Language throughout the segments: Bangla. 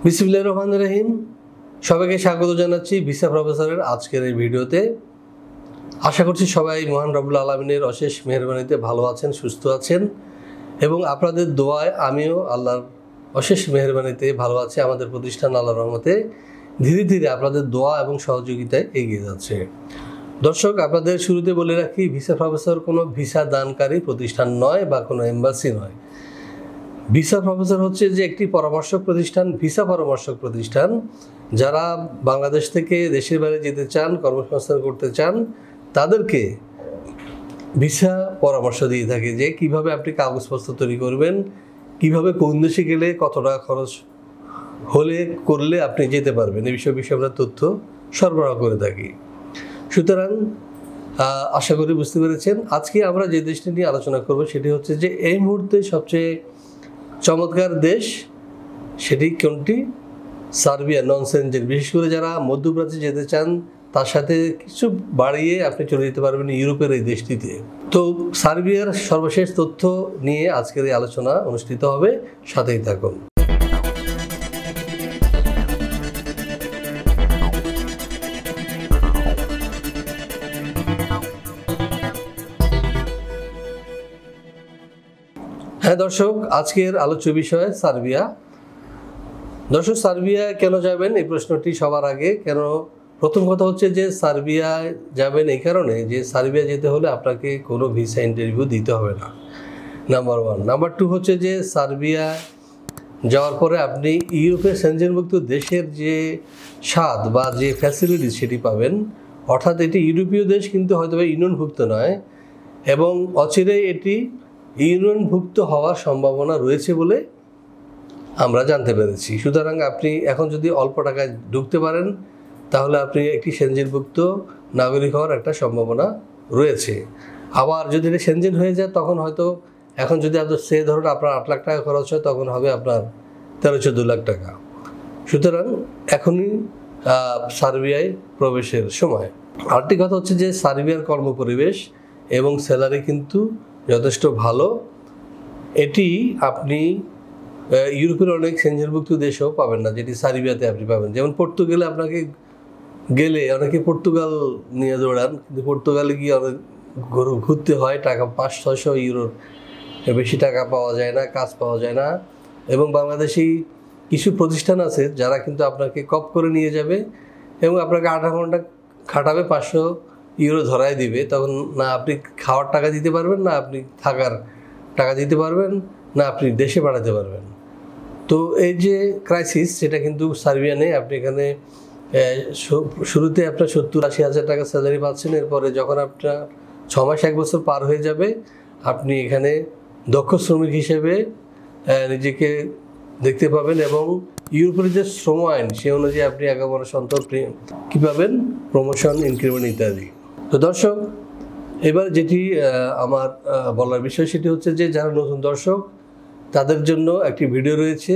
বিসমিল্লাহির রহমানির রহিম। সবাইকে স্বাগত জানাচ্ছি ভিসা প্রফেসরের আজকের এই ভিডিওতে। আশা করছি সবাই মহান রব্বুল আলামিনের অশেষ মেহেরবানিতে ভালো আছেন, সুস্থ আছেন এবং আপনাদের দোয়ায় আমিও আল্লাহর অশেষ মেহেরবানিতে ভালো আছি। আমাদের প্রতিষ্ঠান আল্লাহর রহমতে ধীরে ধীরে আপনাদের দোয়া এবং সহযোগিতায় এগিয়ে যাচ্ছে। দর্শক, আপনাদের শুরুতে বলে রাখি, ভিসা প্রফেসর কোনো ভিসা দানকারী প্রতিষ্ঠান নয় বা কোনো এম্বাসি নয়। ভিসা প্রফেসর হচ্ছে যে একটি পরামর্শক প্রতিষ্ঠান, ভিসা পরামর্শক প্রতিষ্ঠান। যারা বাংলাদেশ থেকে দেশের বাইরে যেতে চান, কর্মসংস্থান করতে চান, তাদেরকে ভিসা পরামর্শ দিয়ে থাকে যে কিভাবে আপনি কাগজপত্র তৈরি করবেন, কিভাবে কোন দেশে গেলে কত টাকা খরচ করলে আপনি যেতে পারবেন, এই বিষয়ে আমরা তথ্য সরবরাহ করে থাকি। সুতরাং আশা করি বুঝতে পেরেছেন। আজকে আমরা যে দেশটি নিয়ে আলোচনা করব সেটি হচ্ছে যে এই মুহূর্তে সবচেয়ে চমৎকার দেশ, সেটি কোনটি? সার্বিয়া, নন সেনজেন। বিশেষ করে যারা মধ্যপ্রাচ্যে যেতে চান, তার সাথে কিছু বাড়িয়ে আপনি চলে যেতে পারবেন ইউরোপের এই দেশটিতে। তো সার্বিয়ার সর্বশেষ তথ্য নিয়ে আজকের এই আলোচনা অনুষ্ঠিত হবে, সাথেই থাকুন। হ্যাঁ দর্শক, আজকের আলোচ্য বিষয় সার্বিয়া। দর্শক, সার্বিয়া কেন যাবেন এই প্রশ্নটি সবার আগে কেন? প্রথম কথা হচ্ছে যে সার্বিয়া যাবেন এই কারণে যে সার্বিয়া যেতে হলে আপনাকে কোনো ভিসা ইন্টারভিউ দিতে হবে না, নাম্বার ওয়ান। নাম্বার টু হচ্ছে যে সার্বিয়া যাওয়ার পরে আপনি ইউরোপের সেনজেনভুক্ত দেশের যে স্বাদ বা যে ফ্যাসিলিটি সেটি পাবেন। অর্থাৎ এটি ইউরোপীয় দেশ কিন্তু হয়তো বা ইউনিয়নভুক্ত নয়, এবং অচিরেই এটি ইউনিয়নভুক্ত হওয়ার সম্ভাবনা রয়েছে বলে আমরা জানতে পেরেছি। সুতরাং আপনি এখন যদি অল্প টাকায় ঢুকতে পারেন, তাহলে আপনি একটি সেনজেনভুক্ত নাগরিক হওয়ার একটা সম্ভাবনা রয়েছে। আবার যদি এটা সেনজেন হয়ে যায়, তখন হয়তো এখন যদি সে ধরুন আপনার 8 লাখ টাকা খরচ হয়, তখন হবে আপনার 13-14 লাখ টাকা। সুতরাং এখনই সার্বিয়ায় প্রবেশের সময়। আরেকটি কথা হচ্ছে যে সার্বিয়ার কর্মপরিবেশ এবং স্যালারি কিন্তু যথেষ্ট ভালো। এটি আপনি ইউরোপের অনেক সেনজেনভুক্ত দেশেও পাবেন না, যেটি সার্বিয়াতে আপনি পাবেন। যেমন পর্তুগালে আপনাকে গেলে অনেকে পর্তুগাল নিয়ে দৌড়ান, কিন্তু পর্তুগালে গিয়ে অনেক ঘুরতে হয়, টাকা 500-600 ইউরোর বেশি টাকা পাওয়া যায় না, কাজ পাওয়া যায় না। এবং বাংলাদেশি কিছু প্রতিষ্ঠান আছে যারা কিন্তু আপনাকে কপ করে নিয়ে যাবে এবং আপনাকে 8 ঘন্টা খাটাবে, 500 ইউরো ধরায় দিবে। তখন না আপনি খাওয়ার টাকা দিতে পারবেন, না আপনি থাকার টাকা দিতে পারবেন, না আপনি দেশে পাঠাতে পারবেন। তো এই যে ক্রাইসিস, সেটা কিন্তু সার্বিয়া নেই। আপনি এখানে শুরুতে আপনার 70-80 হাজার টাকা স্যালারি পাচ্ছেন। এরপরে যখন আপনার 6 মাস 1 বছর পার হয়ে যাবে, আপনি এখানে দক্ষ শ্রমিক হিসেবে নিজেকে দেখতে পাবেন এবং ইউরোপের যে শ্রম আইন সে অনুযায়ী আপনি 11 মাস অন্তর কী পাবেন? প্রমোশন, ইনক্রিমেন্ট ইত্যাদি। তো দর্শক, এবার যেটি আমার বলার বিষয় সেটি হচ্ছে যে যারা নতুন দর্শক, তাদের জন্য একটি ভিডিও রয়েছে,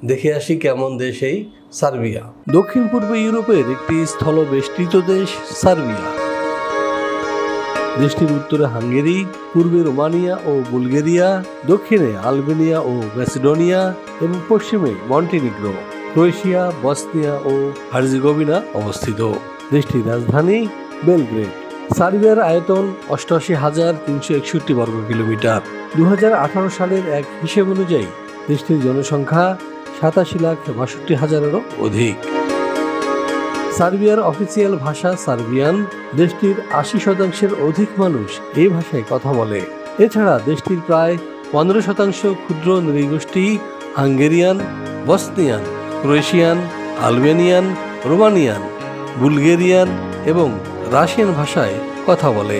দেখে আসি কেমন দেশ এই সার্বিয়া। দক্ষিণ পূর্ব ইউরোপের একটি স্থলবেষ্টিত দেশ সার্বিয়া। দেশটির উত্তরে হাঙ্গেরি, পূর্বে রোমানিয়া ও বুলগেরিয়া, দক্ষিণে আলবেনিয়া ও ম্যাসিডোনিয়া এবং পশ্চিমে মন্টিনিগ্রো, ক্রোয়েশিয়া, বসনিয়া ও হার্জেগোভিনা অবস্থিত। দেশটির রাজধানী বেলগ্রেড। সার্বিয়ার আয়তন 88,361 বর্গ কিলোমিটার। 2018 সালের এক হিসেব অনুযায়ী দেশটির জনসংখ্যা 87,62,000-এরও অধিক। সার্বিয়ার অফিসিয়াল ভাষা সার্বিয়ান। দেশটির 80% অধিক মানুষ এই ভাষায় কথা বলে। এছাড়া দেশটির প্রায় 15% ক্ষুদ্র নৃগোষ্ঠী Hungarian, Bosnian, Croatian, Albanian, Romanian, Bulgarian এবং রাশিয়ান ভাষায় কথা বলে।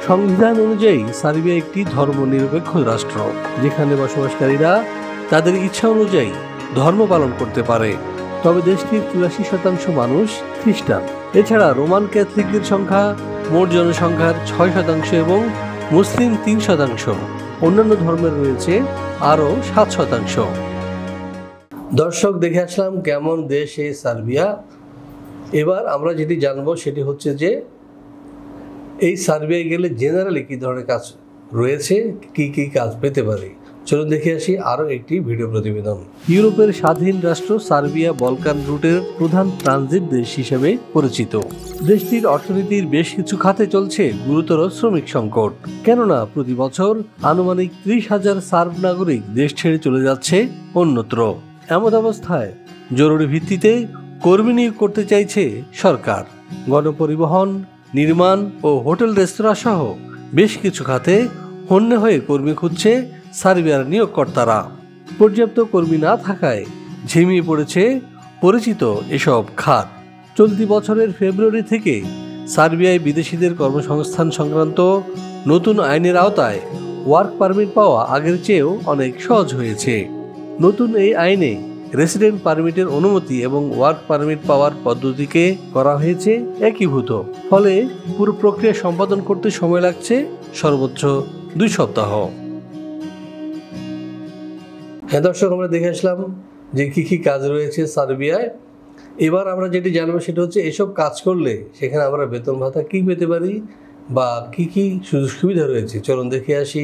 সংবিধান অনুযায়ী সার্বিয়া একটি ধর্মনিরপেক্ষ রাষ্ট্র, যেখানে বসবাসকারীরা তাদের ইচ্ছা অনুযায়ী ধর্ম পালন করতে পারে। তবে দেশটির 83% মানুষ খ্রিস্টান। এছাড়া রোমান ক্যাথলিকদের সংখ্যা মোট জনসংখ্যার 6% এবং মুসলিম 3%। অন্যান্য ধর্মের রয়েছে আরও 7%। দর্শক, দেখে আসলাম কেমন দেশ এই সার্বিয়া। এবার আমরা যেটি জানবো সেটি হচ্ছে যে এই সার্বিয়ায় গেলে জেনারেলি কী ধরনের কাজ রয়েছে, কি কি কাজ পেতে পারি। চলুন দেখে আসি আরও একটি ভিডিও প্রতিবেদন। ইউরোপের স্বাধীন রাষ্ট্র সার্বিয়া বলকান রুটের প্রধান ট্রানজিট দেশ হিসেবে পরিচিত। দেশটির অর্থনীতির বেশ কিছু খাতে চলছে গুরুতর শ্রমিক সংকট, কেননা প্রতি বছর আনুমানিক 30,000 সার্ব নাগরিক দেশ ছেড়ে চলে যাচ্ছে অন্যত্র। এমন অবস্থায় জরুরি ভিত্তিতে কর্মী নিয়োগ করতে চাইছে সরকার। গণপরিবহন, নির্মাণ ও হোটেল রেস্তোরাঁ সহ বেশ কিছু খাতে হন্যে হয়ে কর্মী খুঁজছে সার্বিয়ার নিয়োগকর্তারা। পর্যাপ্ত কর্মী না থাকায় ঝিমিয়ে পড়েছে পরিচিত এসব খাত। চলতি বছরের ফেব্রুয়ারি থেকে সার্বিয়ায় বিদেশিদের কর্মসংস্থান সংক্রান্ত নতুন আইনের আওতায় ওয়ার্ক পারমিট পাওয়া আগের চেয়েও অনেক সহজ হয়েছে। নতুন এই আইনে রেসিডেন্ট পারমিটের অনুমতি এবং ওয়ার্ক পারমিট পাওয়ার পদ্ধতিকে করা হয়েছে একীভূত। ফলে পুরো প্রক্রিয়া সম্পাদন করতে সময় লাগছে সর্বোচ্চ 2 সপ্তাহ। হ্যাঁ দর্শক, আমরা দেখে আসলাম যে কি কাজ রয়েছে সার্বিয়ায়। এবার আমরা যেটি জানবো সেটা হচ্ছে এসব কাজ করলে সেখানে আমরা বেতন ভাতা কি পেতে পারি বা কি সুযোগ সুবিধা রয়েছে। চলুন দেখে আসি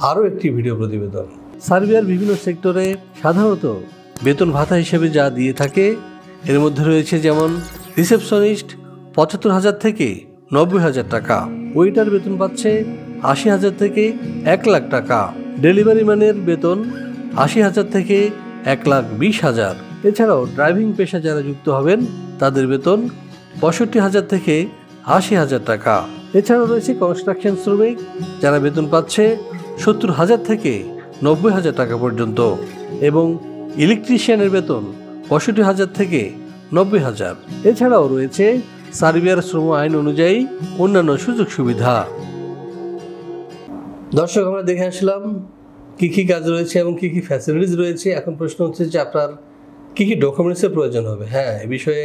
আরও একটি ভিডিও প্রতিবেদন। সার্বিয়ার বিভিন্ন সেক্টরে সাধারণত বেতন ভাতা হিসেবে যা দিয়ে থাকে এর মধ্যে রয়েছে যেমন রিসেপশনিস্ট 75,000 থেকে 90,000 টাকা, ওয়েটার বেতন পাচ্ছে 80,000 থেকে 1 লাখ টাকা, ডেলিভারি ম্যানের বেতন 80,000 থেকে 1,20,000। এছাড়াও ড্রাইভিং পেশা যারা যুক্ত হবেন তাদের বেতন 65,000 থেকে 80,000 টাকা। এছাড়াও রয়েছে কনস্ট্রাকশন শ্রমিক যারা বেতন পাচ্ছে 70,000 থেকে 90,000 টাকা পর্যন্ত, এবং ইলেকট্রিশিয়ানের বেতন 65,000 থেকে 90,000। এছাড়াও রয়েছে সার্বিয়ার শ্রম আইন অনুযায়ী অন্যান্য সুযোগ সুবিধা। দর্শক, আমরা দেখে আসলাম কি কাজ রয়েছে এবং কি ফ্যাসিলিটিস রয়েছে। এখন প্রশ্ন হচ্ছে যে আপনার কি ডকুমেন্টসের প্রয়োজন হবে। হ্যাঁ, এ বিষয়ে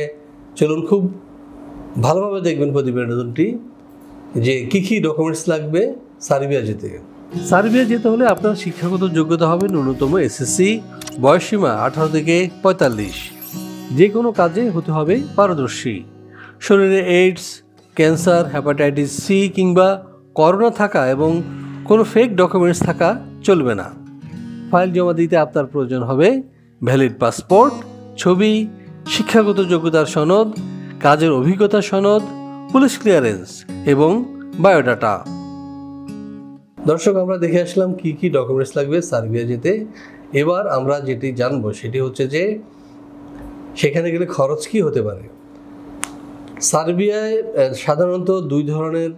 চলুন খুব ভালোভাবে দেখবেন প্রতিবেদনটি যে কি ডকুমেন্টস লাগবে সার্বিয়া যেতে। সার্বিয়া যেতে হলে আপনার শিক্ষাগত যোগ্যতা হবে ন্যূনতম এসএসসি, বয়সসীমা 18 থেকে 45। যে কোনো কাজে হতে হবে পারদর্শী। শরীরে এইডস, ক্যান্সার, হেপাটাইটিস সি কিংবা করোনা থাকা এবং কোনো ফেক ডকুমেন্টস থাকা চলবে না। ফাইল জমা দিতে আপনার প্রয়োজন হবে ভ্যালিড পাসপোর্ট, ছবি, শিক্ষাগত যোগ্যতার সনদ, কাজের অভিজ্ঞতা সনদ, পুলিশ ক্লিয়ারেন্স এবং বায়োডাটা। দর্শক, আমরা দেখে আসলাম কি ডকুমেন্টস লাগবে সার্বিয়া যেতে। এবার আমরা যেটি জানবো সেটি হচ্ছে যে সেখানে গেলে খরচ কি হতে পারে। সার্বিয়ায় সাধারণত 2 ধরনের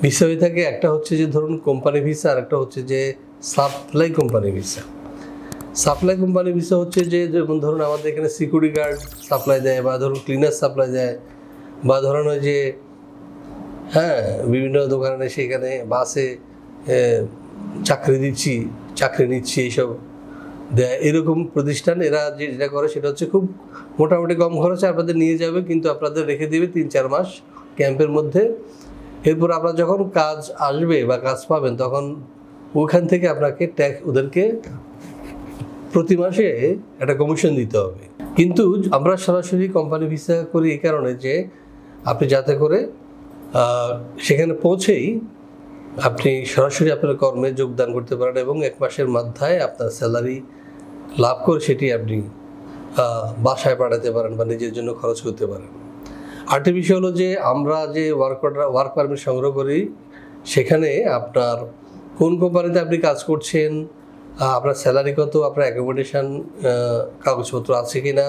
ভিসা হয়ে থাকে। একটা হচ্ছে যে ধরুন কোম্পানি ভিসা, আর একটা হচ্ছে যে supply company visa. Supply company visa হচ্ছে যে যেমন ধরুন আমাদের এখানে সিকিউরিটি গার্ড সাপ্লাই দেয়, বা ধরুন ক্লিনার সাপ্লাই দেয়, বা ধরুন ওই যে বিভিন্ন দোকানে সেখানে বাসে চাকরি নিচ্ছি এইসব দেয়। এরকম প্রতিষ্ঠান এরা যেটা করে সেটা হচ্ছে খুব মোটামুটি কম খরচে আপনাদের নিয়ে যাবে, কিন্তু আপনাদের রেখে দেবে 3-4 মাস ক্যাম্পের মধ্যে। এরপর আপনার যখন কাজ আসবে বা কাজ পাবেন তখন ওখান থেকে আপনাকে ওদেরকে প্রতি মাসে একটা কমিশন দিতে হবে। কিন্তু আমরা সরাসরি কোম্পানি ভিসা করি এই কারণে যে আপনি যাতে করে সেখানে পৌঁছেই আপনি সরাসরি আপনার কর্মে যোগদান করতে পারেন এবং 1 মাসের মাথায় আপনার স্যালারি লাভ করে সেটি আপনি বাসায় পাঠাতে পারেন বা নিজের জন্য খরচ করতে পারেন। আরেকটি বিষয় হলো যে আমরা যে ওয়ার্ক পারমিট সংগ্রহ করি সেখানে আপনার কোন কোম্পানিতে আপনি কাজ করছেন, আপনার স্যালারি কত, আপনার অ্যাকোমোডেশন কাগজপত্র আছে কি না,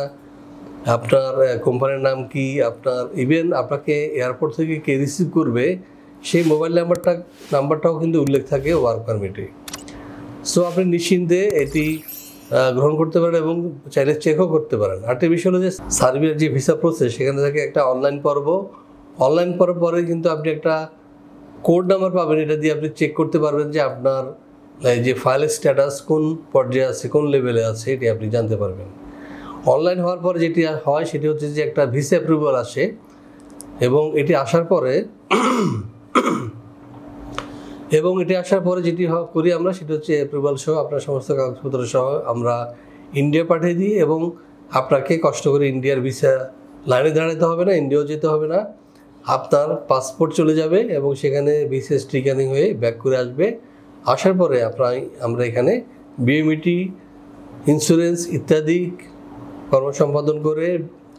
আপনার কোম্পানির নাম কি, আপনার ইভেন আপনাকে এয়ারপোর্ট থেকে কে রিসিভ করবে সেই মোবাইল নাম্বারটাও কিন্তু উল্লেখ থাকে ওয়ার্ক পারমিটে। সো আপনি নিশ্চিন্তে এটি গ্রহণ করতে পারেন এবং চাইলে চেকও করতে পারেন। আরেকটি বিষয় হলো যে সার্বিয়ার যে ভিসা প্রসেস সেখানে থেকে একটা অনলাইন পর্ব পরে কিন্তু আপনি একটা কোড নাম্বার পাবেন। এটা দিয়ে আপনি চেক করতে পারবেন যে আপনার যে ফাইলের স্ট্যাটাস কোন পর্যায়ে আছে, কোন লেভেলে আছে, এটি আপনি জানতে পারবেন। অনলাইন হওয়ার পরে যেটি হয় সেটি হচ্ছে যে একটা ভিসা অ্যাপ্রুভাল আসে, এবং এটি আসার পরে যেটি করি আমরা সেটা হচ্ছে অ্যাপ্রুভাল সহ আপনার সমস্ত কাগজপত্র সহ আমরা ইন্ডিয়া পাঠিয়ে দিই, এবং আপনাকে কষ্ট করে ইন্ডিয়ার ভিসা লাইনে দাঁড়াতে হবে না, ইন্ডিয়াও যেতে হবে না। আপনার পাসপোর্ট চলে যাবে এবং সেখানে ভিসা স্টিকারিং হয়ে ব্যাক করে আসবে। আসার পরে আমরা এখানে বিএমইটি, ইন্স্যুরেন্স ইত্যাদি কর্মসম্পাদন করে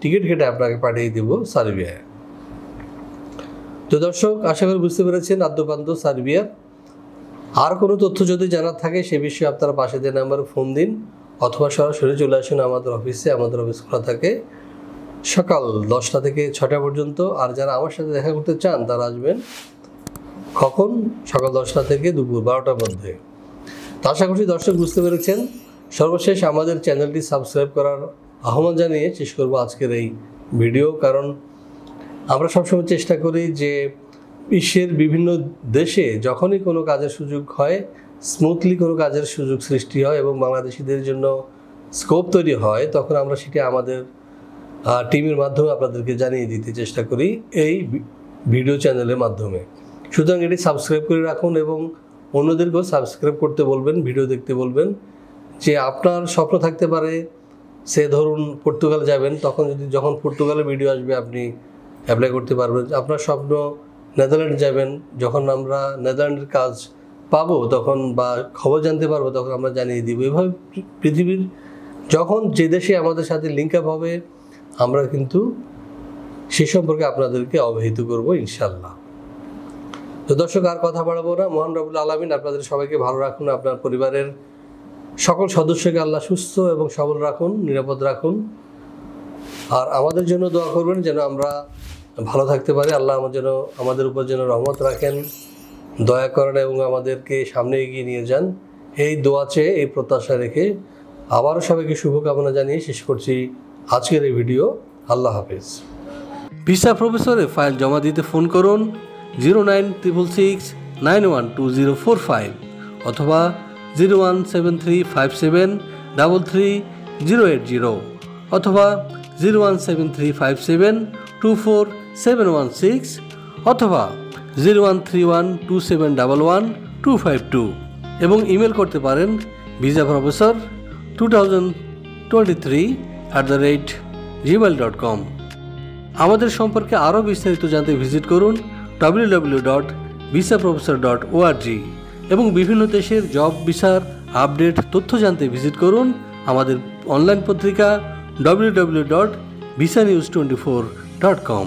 টিকিট কেটে আপনাকে পাঠিয়ে দেব সার্বিয়ায়। তো দর্শক, আশা করি বুঝতে পেরেছেন আদ্যোপান্ত সার্বিয়ার। আর কোনো তথ্য যদি জানার থাকে সে বিষয়ে আপনারা পাশে দেওয়া নাম্বারে ফোন দিন অথবা সরাসরি চলে আসুন আমাদের অফিসে। আমাদের অফিস খোলা থাকে সকাল 10টা থেকে 6টা পর্যন্ত। আর যারা আমার সাথে দেখা করতে চান তারা আসবেন কখন? সকাল 10টা থেকে দুপুর 12টার মধ্যে। তো আশা করছি দর্শক বুঝতে পেরেছেন। সর্বশেষ আমাদের চ্যানেলটি সাবস্ক্রাইব করার আহ্বান জানিয়ে শেষ করব আজকের এই ভিডিও। কারণ আমরা সবসময় চেষ্টা করি যে বিশ্বের বিভিন্ন দেশে যখনই কোনো কাজের সুযোগ হয়, স্মুথলি কোনো কাজের সুযোগ সৃষ্টি হয় এবং বাংলাদেশিদের জন্য স্কোপ তৈরি হয়, তখন আমরা সেটি আমাদের টিমের মাধ্যমে আপনাদেরকে জানিয়ে দিতে চেষ্টা করি এই ভিডিও চ্যানেলের মাধ্যমে। সুতরাং এটি সাবস্ক্রাইব করে রাখুন এবং অন্যদেরকেও সাবস্ক্রাইব করতে বলবেন, ভিডিও দেখতে বলবেন। যে আপনার স্বপ্ন থাকতে পারে, সে ধরুন পর্তুগাল যাবেন, যখন পর্তুগালের ভিডিও আসবে আপনি অ্যাপ্লাই করতে পারবেন। আপনার স্বপ্ন নেদারল্যান্ড যাবেন, যখন আমরা নেদারল্যান্ডের কাজ পাবো তখন বা খবর জানতে পারবো তখন আমরা জানিয়ে দিব। এভাবে পৃথিবীর যখন যে দেশে আমাদের সাথে লিঙ্ক আপ হবে আমরা কিন্তু সে সম্পর্কে আপনাদেরকে অবহিত করব ইনশাল্লাহ। তো দর্শক, আর কথা বাড়াবো না। মহান রব্বুল আলামিন আপনাদের সবাইকে ভালো রাখুন, আপনার পরিবারের সকল সদস্যকে আল্লাহ সুস্থ এবং সবল রাখুন, নিরাপদ রাখুন। আর আমাদের জন্য দোয়া করবেন যেন আমরা ভালো থাকতে পারি। আল্লাহ আমাদের উপর যেন রহমত রাখেন, দয়া করেন এবং আমাদেরকে সামনে এগিয়ে নিয়ে যান। এই দোয়া চেয়ে, এই প্রত্যাশা রেখে আবারও সবাইকে শুভকামনা জানিয়ে শেষ করছি আজকের এই ভিডিও। আল্লাহ হাফেজ। ভিসা প্রফেসরে ফাইল জমা দিতে ফোন করুন 09666912045 অথবা 01735733080 অথবা 01735724716 অথবা 013127111252 এবং ইমেল করতে পারেন visaprofessor2023@gmail.com। আমাদের সম্পর্কে আরও বিস্তারিত জানতে ভিজিট করুন www.visaprofessor.org এবং বিভিন্ন দেশের জব ভিসার আপডেট তথ্য জানতে ভিজিট করুন আমাদের অনলাইন পত্রিকা www.visanews24.com।